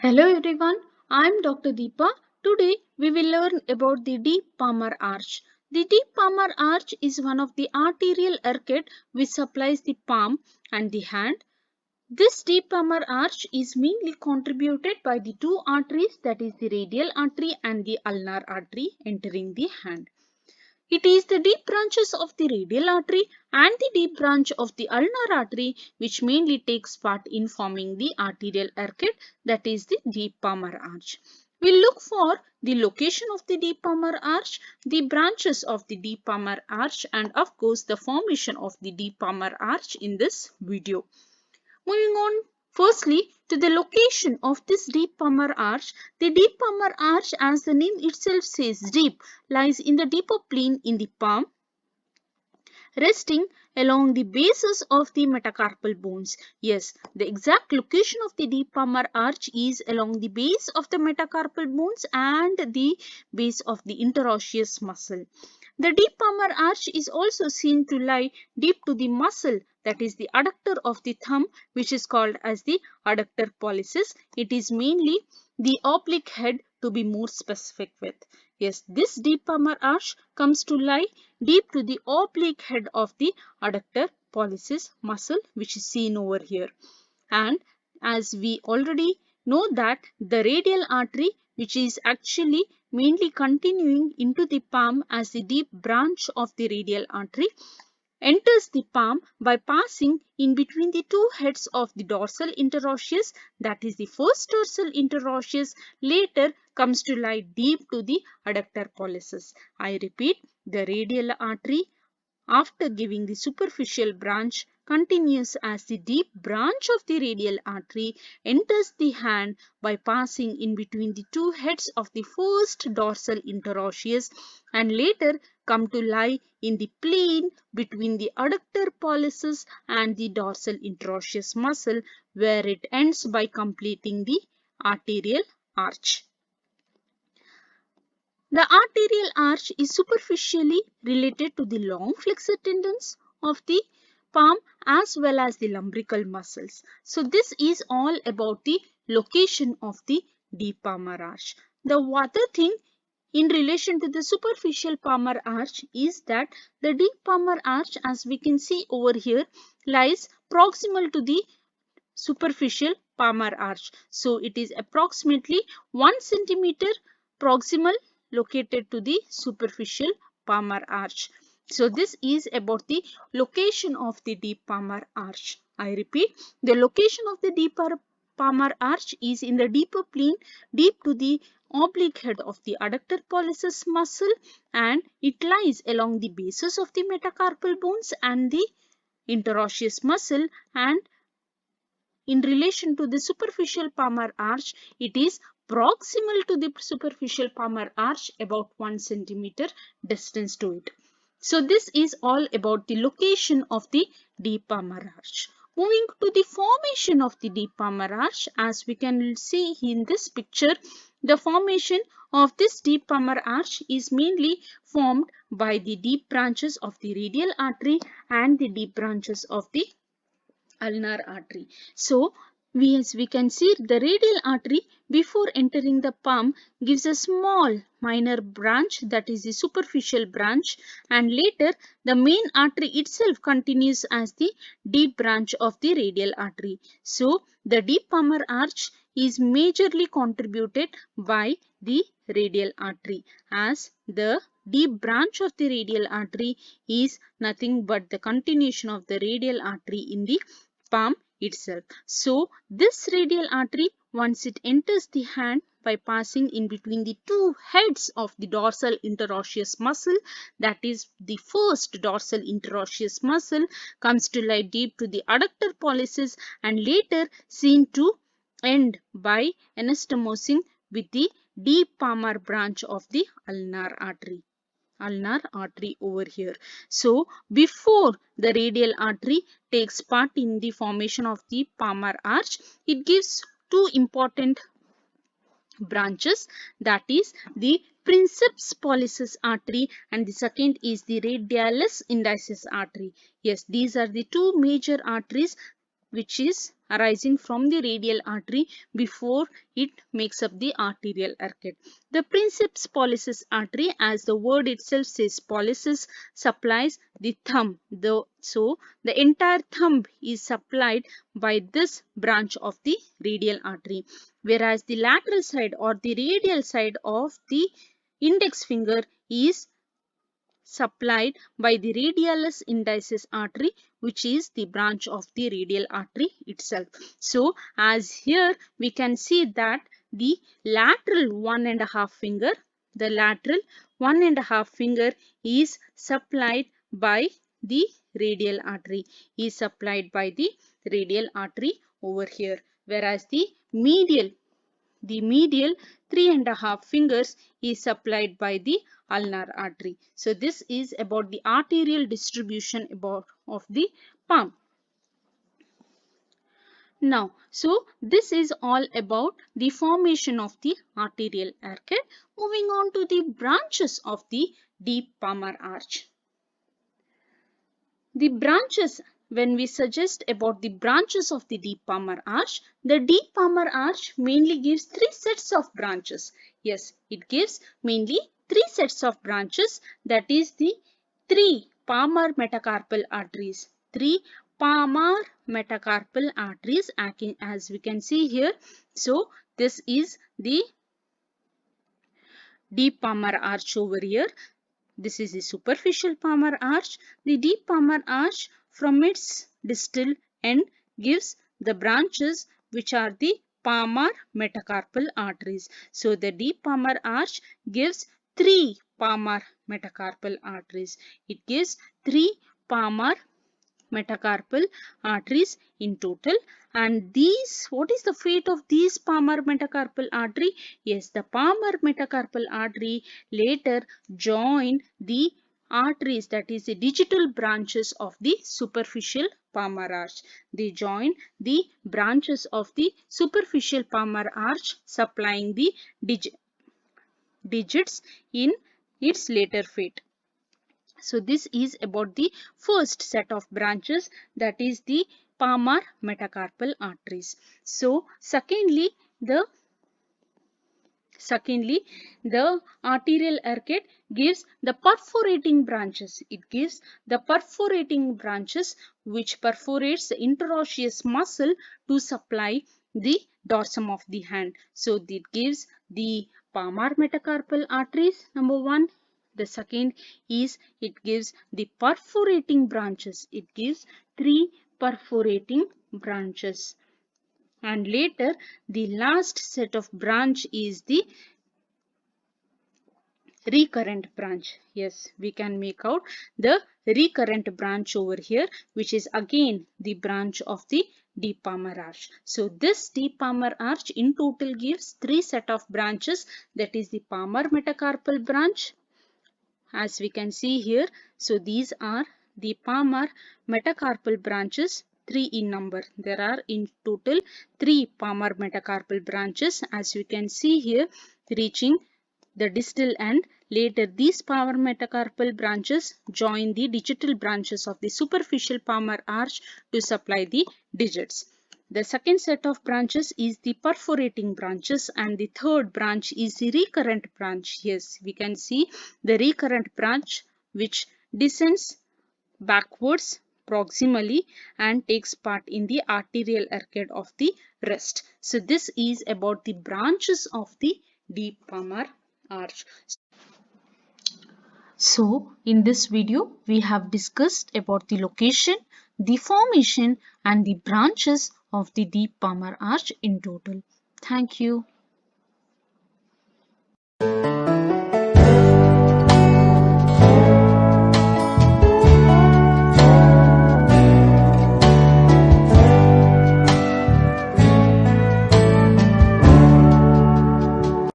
Hello everyone, I am Dr. Deepa. Today we will learn about the deep palmar arch. The deep palmar arch is one of the arterial arcade which supplies the palm and the hand. This deep palmar arch is mainly contributed by the two arteries, that is the radial artery and the ulnar artery entering the hand. It is the deep branches of the radial artery and the deep branch of the ulnar artery which mainly takes part in forming the arterial arcade, that is the deep palmar arch. We will look for the location of the deep palmar arch, the branches of the deep palmar arch, and of course the formation of the deep palmar arch in this video. Moving on firstly to the location of this deep palmar arch. The deep palmar arch, as the name itself says, deep, lies in the deeper plane in the palm, resting along the bases of the metacarpal bones. Yes, the exact location of the deep palmar arch is along the base of the metacarpal bones and the base of the interosseous muscle. The deep palmar arch is also seen to lie deep to the muscle, that is the adductor of the thumb, which is called as the adductor pollicis. It is mainly the oblique head to be more specific with. Yes, this deep palmar arch comes to lie deep to the oblique head of the adductor pollicis muscle, which is seen over here. And as we already know that the radial artery, which is actually mainly continuing into the palm as the deep branch of the radial artery, enters the palm by passing in between the two heads of the dorsal interosseous, that is the first dorsal interosseous, later comes to lie deep to the adductor pollicis. I repeat, the radial artery, after giving the superficial branch, continues as the deep branch of the radial artery, enters the hand by passing in between the two heads of the first dorsal interosseous, and later come to lie in the plane between the adductor pollicis and the dorsal interosseous muscle, where it ends by completing the arterial arch. The arterial arch is superficially related to the long flexor tendons of the palm as well as the lumbrical muscles. So this is all about the location of the deep palmar arch. The other thing in relation to the superficial palmar arch is that the deep palmar arch, as we can see over here, lies proximal to the superficial palmar arch. So it is approximately 1 centimeter proximal located to the superficial palmar arch. So this is about the location of the deep palmar arch. I repeat, the location of the deep palmar arch is in the deeper plane, deep to the oblique head of the adductor pollicis muscle, and it lies along the bases of the metacarpal bones and the interosseous muscle. And in relation to the superficial palmar arch, it is proximal to the superficial palmar arch, about 1 centimeter distance to it. So this is all about the location of the deep palmar arch. Moving to the formation of the deep palmar arch, as we can see in this picture, the formation of this deep palmar arch is mainly formed by the deep branches of the radial artery and the deep branches of the ulnar artery. So as we can see, the radial artery before entering the palm gives a small minor branch, that is the superficial branch, and later the main artery itself continues as the deep branch of the radial artery. So the deep palmar arch is majorly contributed by the radial artery, as the deep branch of the radial artery is nothing but the continuation of the radial artery in the palm itself. So this radial artery, once it enters the hand by passing in between the two heads of the dorsal interosseous muscle, that is the first dorsal interosseous muscle, comes to lie deep to the adductor pollicis and later seen to end by anastomosing with the deep palmar branch of the ulnar artery over here. So before the radial artery takes part in the formation of the palmar arch, it gives two important branches, that is the princeps pollicis artery and the second is the radialis indicis artery. Yes, these are the two major arteries which is arising from the radial artery before it makes up the arterial arcade. The princeps pollicis artery, as the word itself says, pollicis, supplies the thumb. So the entire thumb is supplied by this branch of the radial artery, whereas the lateral side or the radial side of the index finger is supplied by the radialis indicis artery, which is the branch of the radial artery itself. So as here we can see that the lateral 1.5 finger, is supplied by the radial artery, over here, whereas the medial 3.5 fingers is supplied by the ulnar artery. So this is about the arterial distribution of the palm. Now, so this is all about the formation of the arterial arcade. Moving on to the branches of the deep palmar arch. The branches, when we suggest about the branches of the deep palmar arch, the deep palmar arch mainly gives 3 sets of branches. Yes, it gives mainly 3 sets of branches, that is the 3 palmar metacarpal arteries. 3 palmar metacarpal arteries, as we can see here. So this is the deep palmar arch over here. This is the superficial palmar arch. The deep palmar arch from its distal end gives the branches which are the palmar metacarpal arteries. So the deep palmar arch gives 3 palmar metacarpal arteries. It gives 3 palmar metacarpal arteries in total. And these, what is the fate of these palmar metacarpal artery? Yes, the palmar metacarpal artery later join the arteries, that is the digital branches of the superficial palmar arch. They join the branches of the superficial palmar arch, supplying the digits in its later fate. So this is about the first set of branches, that is the palmar metacarpal arteries. So secondly, the arterial arcade gives the perforating branches. It gives the perforating branches which perforates the interosseous muscle to supply the dorsum of the hand. So it gives the palmar metacarpal arteries, number 1. The second is it gives the perforating branches. It gives 3 perforating branches. And later the last set of branch is the recurrent branch. Yes, we can make out the recurrent branch over here, which is again the branch of the deep palmar arch. So this deep palmar arch in total gives 3 set of branches, that is the palmar metacarpal branch, as we can see here. So these are the palmar metacarpal branches, 3 in number. There are in total 3 palmar metacarpal branches, as you can see here, reaching the distal end. Later these palmar metacarpal branches join the digital branches of the superficial palmar arch to supply the digits. The second set of branches is the perforating branches, and the third branch is the recurrent branch. Yes, we can see the recurrent branch which descends backwards proximally and takes part in the arterial arcade of the wrist. So this is about the branches of the deep palmar arch. So in this video we have discussed about the location, the formation and the branches of the deep palmar arch in total. Thank you.